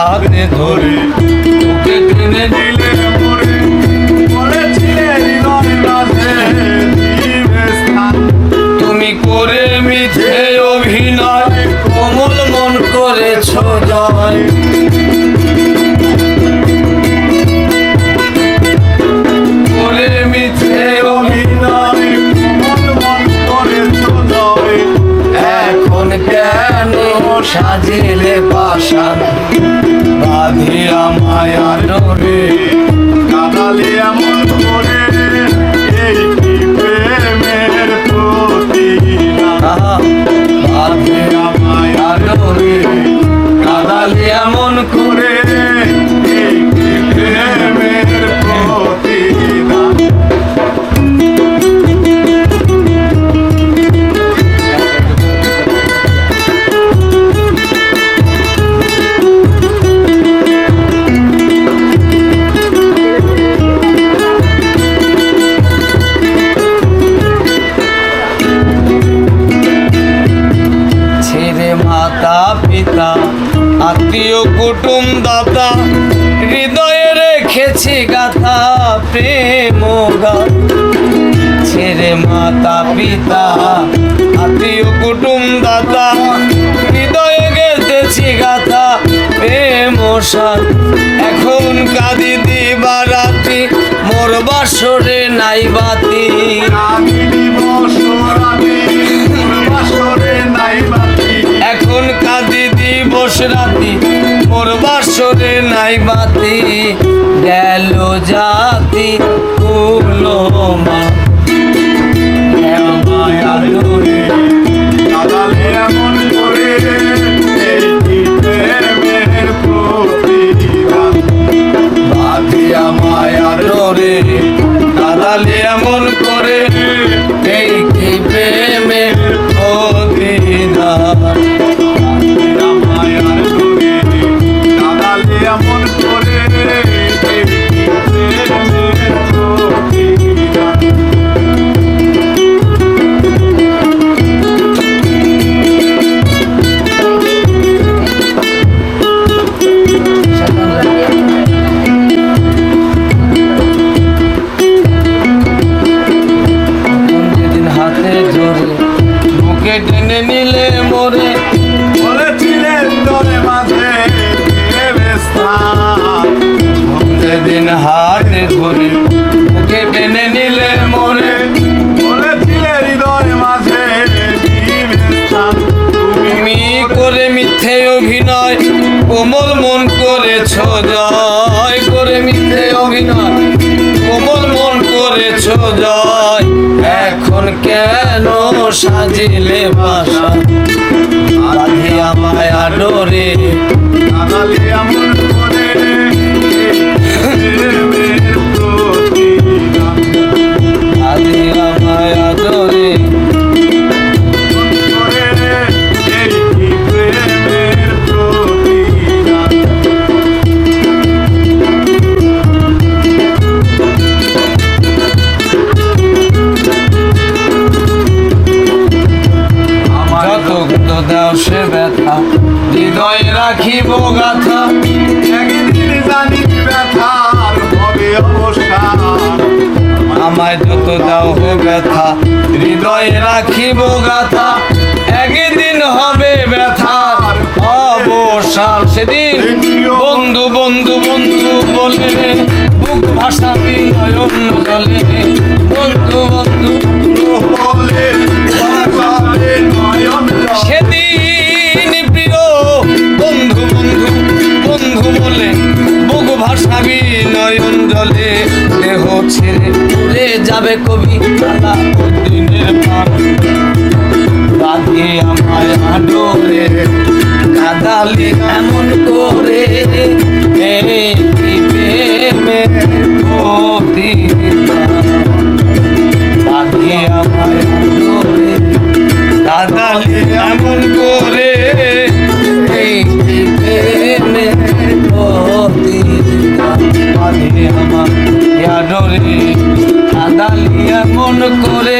হাতে ধরে তোকে টেনে দিলে মোরে বলেছিলে হৃদয় মাঝে দিবে স্থান তুমি করে মিছে অভিনয় কোমল মন করেছ জয় করে মিছে অভিনয় কোমল মন করেছ জয় এখন কেন সাজিলে পাশান বাঁধিয়া মায়া ডোরে কাঁদালে এমন করে এই কি প্রেমের প্রতিদান বাঁধিয়া মায়া ডোরে কাঁদালে এমন করে এই কি প্রেমের প্রতিদান মাতা পিতা আত্মীয় কুটুম দাতা হৃদয়ে রেখেছি গাথা প্রেম গান ছেড়ে মাতা পিতা আত্মীয় কুটুম দাতা হৃদয়ে গেতেছি গাথা প্রেম সান এখন কাঁদি দিবারাতি মোর বাসরে নাই বাতি এখন কাঁদি দিবস রাতি মোর বাসরে নাই বাতি গেল জাতি উগলো মা মায়া ডোরে কাঁদালে এমন করে এই কি প্রেমের প্রতিদান বাঁধিয়া মায়া ডোরে কাঁদালে এমন করে এই কি প্রেমের প্রতিদান মায়ার ডোরে কাঁদালে এমন করে এই কি প্রেমের প্রতিদান টেনে নিলে মোরে বলেছিলেন তোরে মাঝে যেদিন হাতে ধরে ওকে টেনে নিলে মোরে বলেছিলে হৃদয় মাঝে তুমি করে মিথ্যে অভিনয় কোমল মন করেছ জয় করে মিথ্যে অভিনয় কোমল মন করেছ জয় এখন কেন সাজিলে বাসা বাঁধিয়া মায়া ডোরে কাঁদালে এমন করে বাঁধিয়া মায়া ডোরে দাও সে ব্যথা হৃদয়ে রাখিব গাথা একদিন জানি ব্যথার হবে অবসান আমায় যত দাও হো ব্যথা হৃদয়ে রাখিব গাথা একদিন হবে ব্যথার অবসান সেদিন বন্ধু বন্ধু বন্ধু বলে বুক ভাসাবি নয়ন জলে বন্ধু বন্ধু বলে সেদিন প্রিয় বন্ধু বন্ধু বন্ধু বলে বুক ভাসাবি নয়ন জলে দেহ ছেড়ে উড়ে যাবে কবি দিনের পান বাঁধিয়া মায়া ডোরে কাঁদালি এমন করে বাঁধিয়া মায়া ডোরে কাঁদালি এমন করে আমার ডোরে কাঁদালি এমন করে